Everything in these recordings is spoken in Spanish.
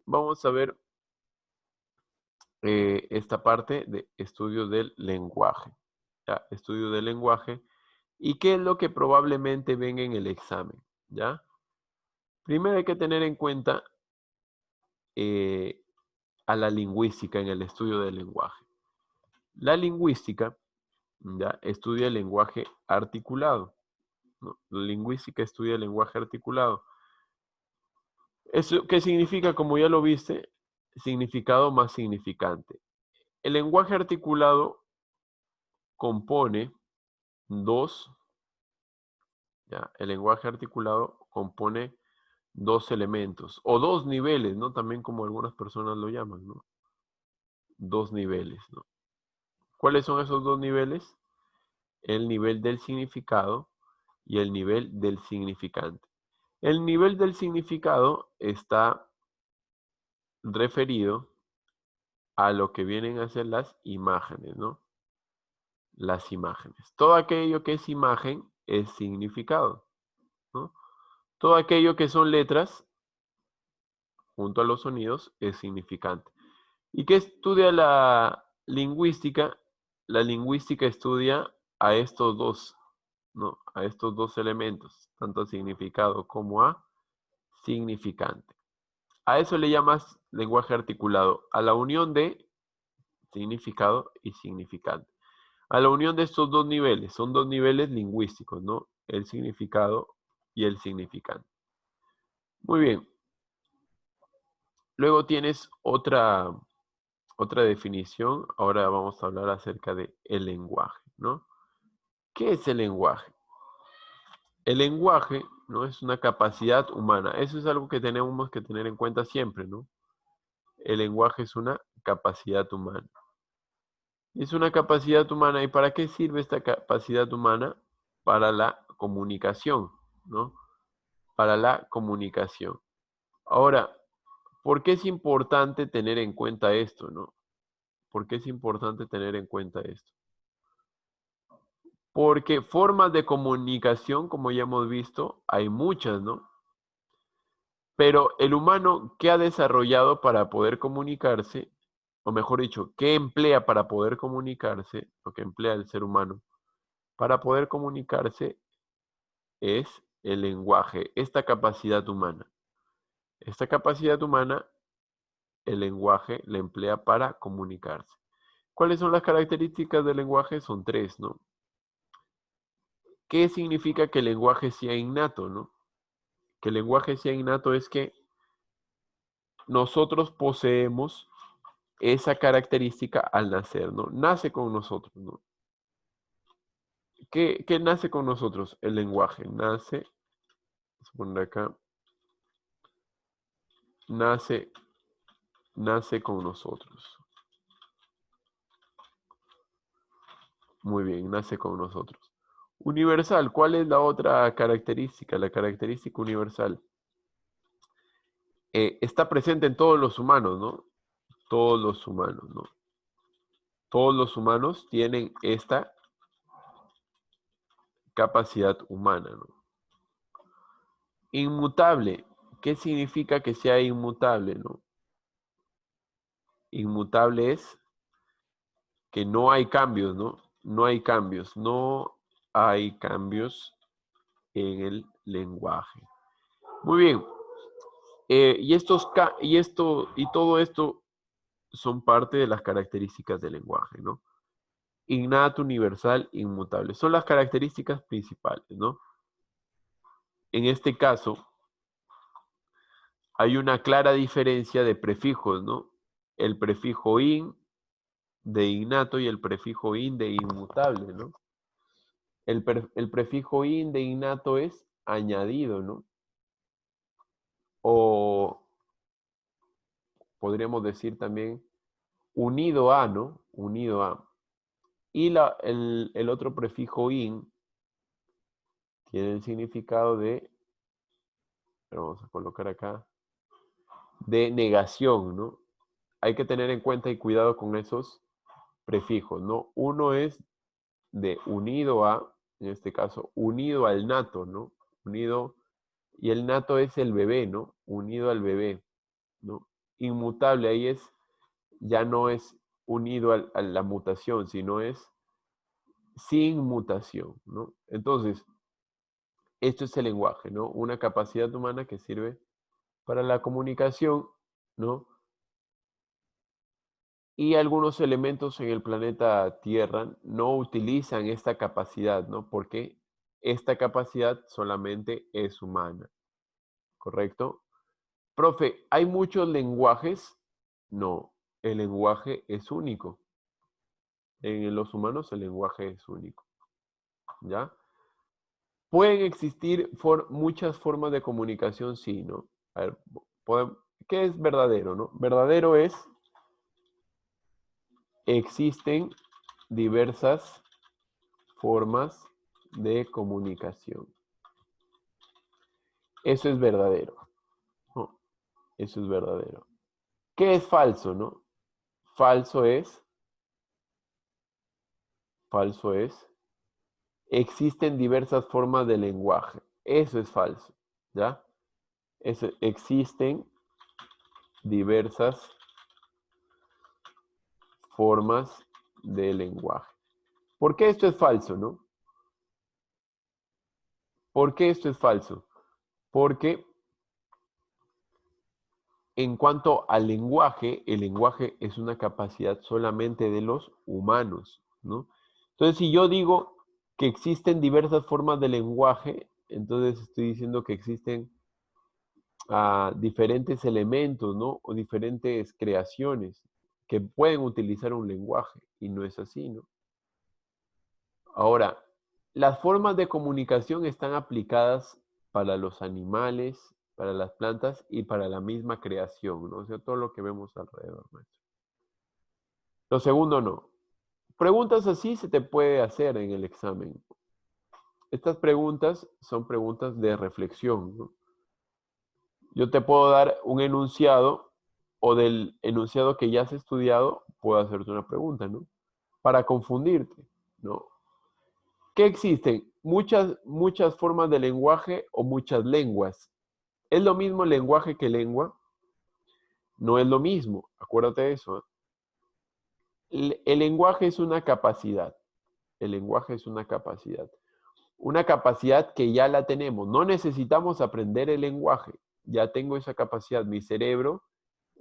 vamos a ver esta parte de estudio del lenguaje. ¿Ya? Estudio del lenguaje. ¿Y qué es lo que probablemente venga en el examen? ¿Ya? Primero hay que tener en cuenta eh, a la lingüística en el estudio del lenguaje. La lingüística ya estudia el lenguaje articulado, ¿no? La lingüística estudia el lenguaje articulado. ¿Eso qué significa? Como ya lo viste, significado más significante. El lenguaje articulado compone dos, ya, el lenguaje articulado compone dos elementos o dos niveles, ¿no? También como algunas personas lo llaman, ¿no? Dos niveles, ¿no? ¿Cuáles son esos dos niveles? El nivel del significado y el nivel del significante. El nivel del significado está referido a lo que vienen a ser las imágenes, ¿no? Las imágenes. Todo aquello que es imagen es significado, ¿no? Todo aquello que son letras junto a los sonidos es significante. ¿Y qué estudia la lingüística? La lingüística estudia a estos dos, ¿no? A estos dos elementos, tanto a significado como a significante. A eso le llamas lenguaje articulado, a la unión de significado y significante. A la unión de estos dos niveles, son dos niveles lingüísticos, ¿no? El significado y el significante. Muy bien. Luego tienes otra definición. Ahora vamos a hablar acerca de el lenguaje, ¿no? ¿Qué es el lenguaje? El lenguaje, ¿no? Es una capacidad humana. Eso es algo que tenemos que tener en cuenta siempre, ¿no? El lenguaje es una capacidad humana. Es una capacidad humana. ¿Y para qué sirve esta capacidad humana? Para la comunicación, ¿no? Para la comunicación. Ahora, ¿por qué es importante tener en cuenta esto, no? ¿Por qué es importante tener en cuenta esto? Porque formas de comunicación, como ya hemos visto, hay muchas, ¿no? Pero el humano, ¿qué ha desarrollado para poder comunicarse? O mejor dicho, ¿qué emplea para poder comunicarse? Lo que emplea el ser humano para poder comunicarse es el lenguaje, esta capacidad humana. Esta capacidad humana, el lenguaje la emplea para comunicarse. ¿Cuáles son las características del lenguaje? Son tres, ¿no? ¿Qué significa que el lenguaje sea innato, no? Que el lenguaje sea innato es que nosotros poseemos esa característica al nacer, ¿no? Nace con nosotros, ¿no? ¿Qué nace con nosotros? El lenguaje nace, vamos a poner acá, nace, nace con nosotros. Muy bien, nace con nosotros. Universal, ¿cuál es la otra característica? La característica universal. Está presente en todos los humanos, ¿no? Todos los humanos, ¿no? Todos los humanos tienen esta capacidad humana, ¿no? Inmutable, ¿qué significa que sea inmutable, no? Inmutable es que no hay cambios, ¿no? No hay cambios, no hay cambios en el lenguaje. Muy bien. Y todo esto son parte de las características del lenguaje, ¿no? Innato, universal, inmutable. Son las características principales, ¿no? En este caso, hay una clara diferencia de prefijos, ¿no? El prefijo in de innato y el prefijo in de inmutable, ¿no? El prefijo in de innato es añadido, ¿no? O podríamos decir también unido a, ¿no? Unido a. Y el otro prefijo in tiene el significado de, vamos a colocar acá, de negación, ¿no? Hay que tener en cuenta y cuidado con esos prefijos, ¿no? Uno es de unido a, en este caso, unido al nato, ¿no? Unido, y el nato es el bebé, ¿no? Unido al bebé, ¿no? inmutable, ahí ya no es unido a la mutación, sino es sin mutación, ¿no? Entonces, esto es el lenguaje, ¿no? Una capacidad humana que sirve para la comunicación, ¿no? Y algunos elementos en el planeta Tierra no utilizan esta capacidad, ¿no? Porque esta capacidad solamente es humana, ¿correcto? Profe, ¿hay muchos lenguajes? No, el lenguaje es único. En los humanos el lenguaje es único, ¿ya? ¿Pueden existir muchas formas de comunicación? Sí, ¿no? A ver, ¿qué es verdadero, no? Verdadero es, existen diversas formas de comunicación. Eso es verdadero, ¿no? Eso es verdadero. ¿Qué es falso, no? Falso es, existen diversas formas de lenguaje. Eso es falso, ¿ya? Existen diversas formas de lenguaje. ¿Por qué esto es falso, no? ¿Por qué esto es falso? Porque en cuanto al lenguaje, el lenguaje es una capacidad solamente de los humanos, ¿no? Entonces, si yo digo que existen diversas formas de lenguaje, entonces estoy diciendo que existen diferentes elementos, ¿no? O diferentes creaciones que pueden utilizar un lenguaje, y no es así, ¿no? Ahora, las formas de comunicación están aplicadas para los animales, para las plantas y para la misma creación, ¿no? O sea, todo lo que vemos alrededor nuestro. Lo segundo, no. Preguntas así se te puede hacer en el examen. Estas preguntas son preguntas de reflexión, ¿no? Yo te puedo dar un enunciado o del enunciado que ya has estudiado, puedo hacerte una pregunta, ¿no? Para confundirte, ¿no? ¿Qué existen? Muchas formas de lenguaje o muchas lenguas. ¿Es lo mismo lenguaje que lengua? No es lo mismo, acuérdate de eso, ¿eh? El lenguaje es una capacidad. El lenguaje es una capacidad. Una capacidad que ya la tenemos. No necesitamos aprender el lenguaje. Ya tengo esa capacidad. Mi cerebro,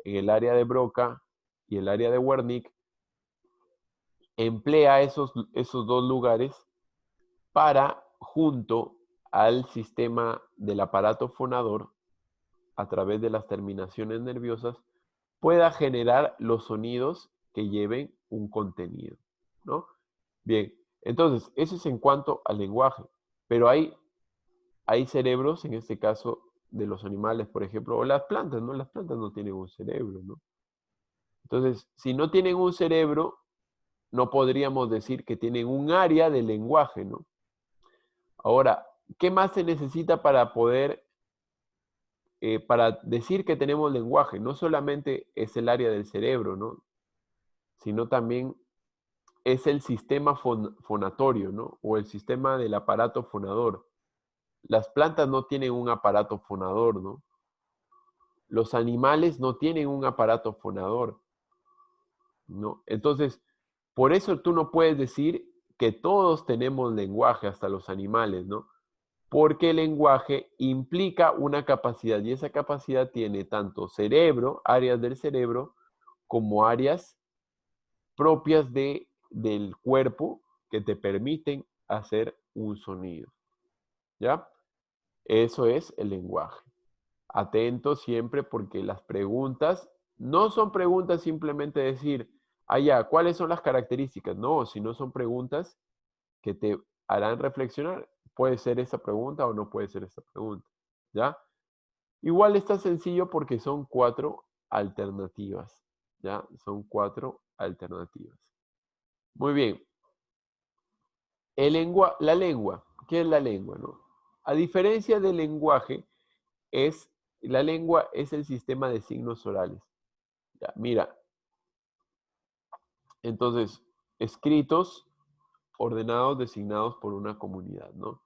en el área de Broca y el área de Wernicke, emplea esos dos lugares para, junto al sistema del aparato fonador, a través de las terminaciones nerviosas, pueda generar los sonidos que lleven un contenido, ¿no? Bien, entonces, eso es en cuanto al lenguaje, pero hay cerebros, en este caso, de los animales, por ejemplo, o las plantas, ¿no? Las plantas no tienen un cerebro, ¿no? Entonces, si no tienen un cerebro, no podríamos decir que tienen un área de lenguaje, ¿no? Ahora, ¿qué más se necesita para decir que tenemos lenguaje? No solamente es el área del cerebro, ¿no? Sino también es el sistema fonatorio, ¿no? O el sistema del aparato fonador. Las plantas no tienen un aparato fonador, ¿no? Los animales no tienen un aparato fonador, ¿no? Entonces, por eso tú no puedes decir que todos tenemos lenguaje, hasta los animales, ¿no? Porque el lenguaje implica una capacidad y esa capacidad tiene tanto cerebro, áreas del cerebro, como áreas propias del cuerpo que te permiten hacer un sonido, ¿ya? Eso es el lenguaje. Atento siempre porque las preguntas no son preguntas simplemente decir, ya, ¿cuáles son las características? No, sino son preguntas que te harán reflexionar. Puede ser esa pregunta o no puede ser esa pregunta, ¿ya? Igual está sencillo porque son 4 alternativas, ¿ya? Son 4 alternativas. Muy bien. La lengua, ¿qué es la lengua, no? A diferencia del lenguaje, la lengua es el sistema de signos orales. Ya, mira, entonces, escritos, ordenados, designados por una comunidad, ¿no?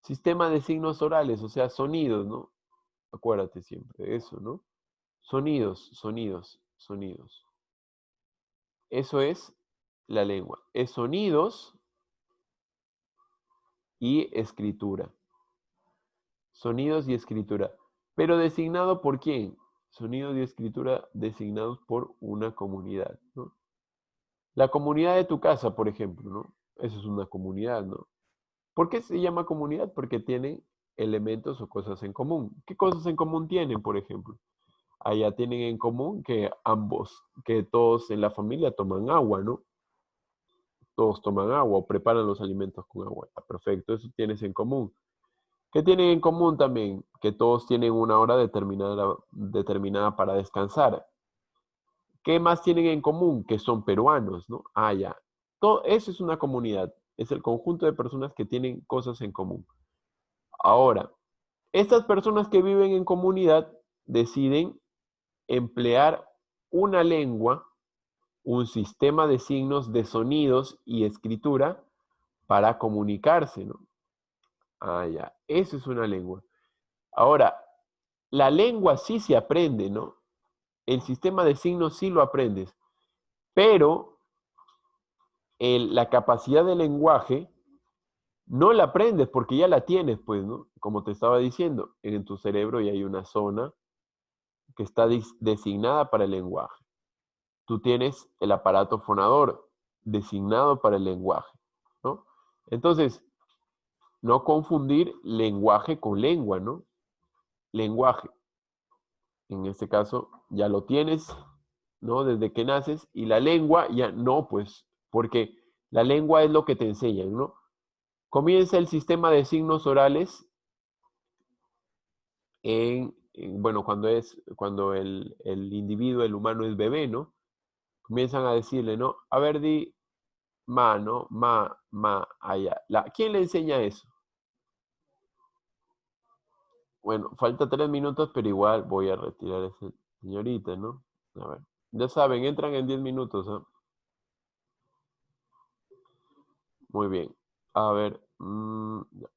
Sistema de signos orales, o sea, sonidos, ¿no? Acuérdate siempre de eso, ¿no? Sonidos, sonidos, sonidos. Eso es la lengua. Es sonidos y escritura. Sonidos y escritura. Pero designado por quién? Sonidos y escritura designados por una comunidad, ¿no? La comunidad de tu casa, por ejemplo, ¿no? Eso es una comunidad, ¿no? ¿Por qué se llama comunidad? Porque tienen elementos o cosas en común. ¿Qué cosas en común tienen, por ejemplo? Allá tienen en común que todos en la familia toman agua, ¿no? Todos toman agua o preparan los alimentos con agua. Perfecto, eso tienes en común. ¿Qué tienen en común también? Que todos tienen una hora determinada para descansar. ¿Qué más tienen en común? Que son peruanos, ¿no? Ah, ya. Todo eso es una comunidad. Es el conjunto de personas que tienen cosas en común. Ahora, estas personas que viven en comunidad deciden emplear una lengua, un sistema de signos, de sonidos y escritura para comunicarse, ¿no? Ah, ya. Eso es una lengua. Ahora, la lengua sí se aprende, ¿no? El sistema de signos sí lo aprendes, pero la capacidad de lenguaje no la aprendes porque ya la tienes, pues, ¿no? Como te estaba diciendo, en tu cerebro ya hay una zona que está designada para el lenguaje. Tú tienes el aparato fonador designado para el lenguaje, ¿no? Entonces, no confundir lenguaje con lengua, ¿no? Lenguaje, en este caso, ya lo tienes, ¿no? Desde que naces, y la lengua ya no, pues, porque la lengua es lo que te enseñan, ¿no? Comienza el sistema de signos orales bueno, cuando el individuo, el humano es bebé, ¿no? Comienzan a decirle, ¿no? A ver, di ma, ¿no? Ma, allá. ¿Quién le enseña eso? Bueno, falta 3 minutos, pero igual voy a retirar a esa señorita, ¿no? A ver. Ya saben, entran en 10 minutos, ¿ah? Muy bien. A ver. Ya.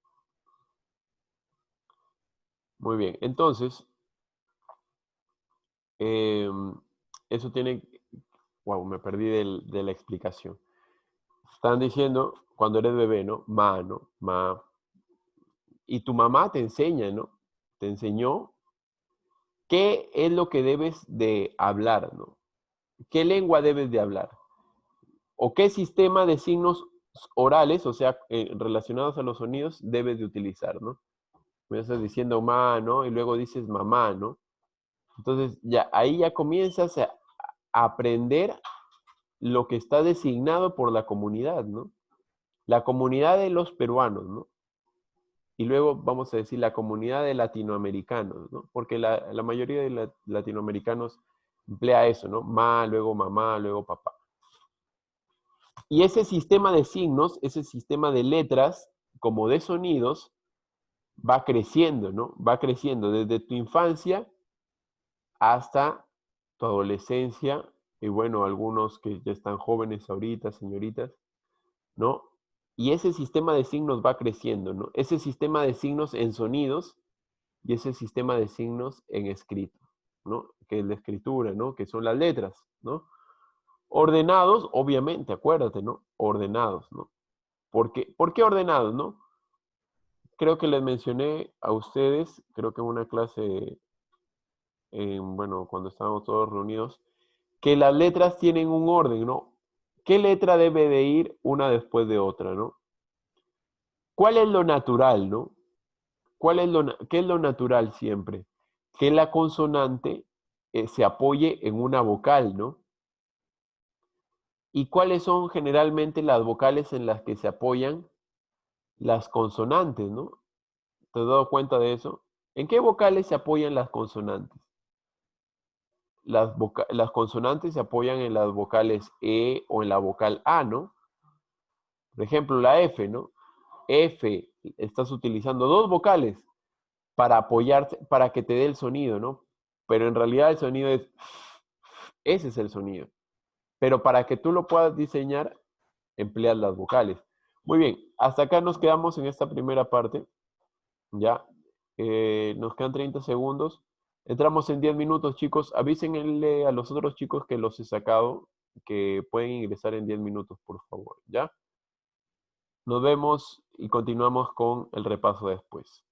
Muy bien. Entonces, em, eso tiene... Wow, me perdí de la explicación. Están diciendo, cuando eres bebé, ¿no? Ma, ¿no? Ma. Y tu mamá te enseña, ¿no? Te enseñó qué es lo que debes de hablar, ¿no? ¿Qué lengua debes de hablar? ¿O qué sistema de signos orales, o sea, relacionados a los sonidos, debes de utilizar, ¿no? Me estás diciendo ma, ¿no? Y luego dices mamá, ¿no? Entonces, ya, ahí ya comienzas a aprender lo que está designado por la comunidad, ¿no? La comunidad de los peruanos, ¿no? Y luego vamos a decir la comunidad de latinoamericanos, ¿no? Porque la mayoría de latinoamericanos emplea eso, ¿no? Ma, luego mamá, luego papá. Y ese sistema de signos, ese sistema de letras, como de sonidos, va creciendo, ¿no? Va creciendo desde tu infancia hasta tu adolescencia, y bueno, algunos que ya están jóvenes ahorita, señoritas, ¿no? Y ese sistema de signos va creciendo, ¿no? Ese sistema de signos en sonidos y ese sistema de signos en escrito, ¿no? Que es la escritura, ¿no? Que son las letras, ¿no? Ordenados, obviamente, acuérdate, ¿no? Ordenados, ¿no? ¿Por qué ordenados, no? Creo que les mencioné a ustedes, creo que en una clase, bueno, cuando estábamos todos reunidos, que las letras tienen un orden, ¿no? ¿Qué letra debe de ir una después de otra, ¿no? ¿Cuál es lo natural, no? ¿Qué es lo natural siempre? Que la consonante se apoye en una vocal, ¿no? ¿Y cuáles son generalmente las vocales en las que se apoyan las consonantes, no? ¿Te has dado cuenta de eso? ¿En qué vocales se apoyan las consonantes? Las consonantes se apoyan en las vocales E o en la vocal A, ¿no? Por ejemplo, la F, ¿no? F, estás utilizando dos vocales para apoyarte, para que te dé el sonido, ¿no? Pero en realidad el sonido ese es el sonido. Pero para que tú lo puedas diseñar, empleas las vocales. Muy bien, hasta acá nos quedamos en esta primera parte. Ya, nos quedan 30 segundos. Entramos en 10 minutos, chicos. Avísenle a los otros chicos que los he sacado, que pueden ingresar en 10 minutos, por favor, ¿ya? Nos vemos y continuamos con el repaso después.